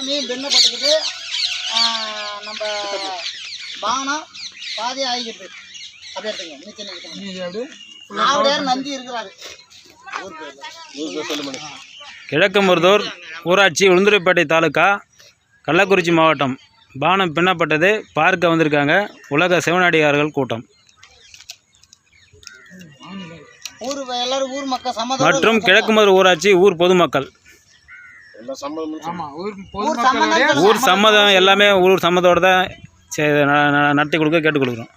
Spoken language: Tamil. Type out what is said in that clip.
சாமி பின்னப்பட்டுக்கிட்டு நம்ம பானம் பாதி ஆகிக்கிட்டு அப்படி எடுத்துங்க. ஆவுடையார் நந்தி இருக்கிறாரு. கிழக்குமருதூர் ஊராட்சி உளுந்தூர்பேட்டை தாலுக்கா கள்ளக்குறிச்சி மாவட்டம். பானம் பின்னப்பட்டது பார்க்க வந்திருக்காங்க உலக சிவனடியார்கள் கூட்டம் மற்றும் கிழக்குமருதூர் ஊராட்சி ஊர் பொதுமக்கள். ஊர் சம்மதம் எல்லாமே ஊர் சம்மதோடு தான் நடத்தி கொடுக்க கேட்டுக் கொடுக்குறோம்.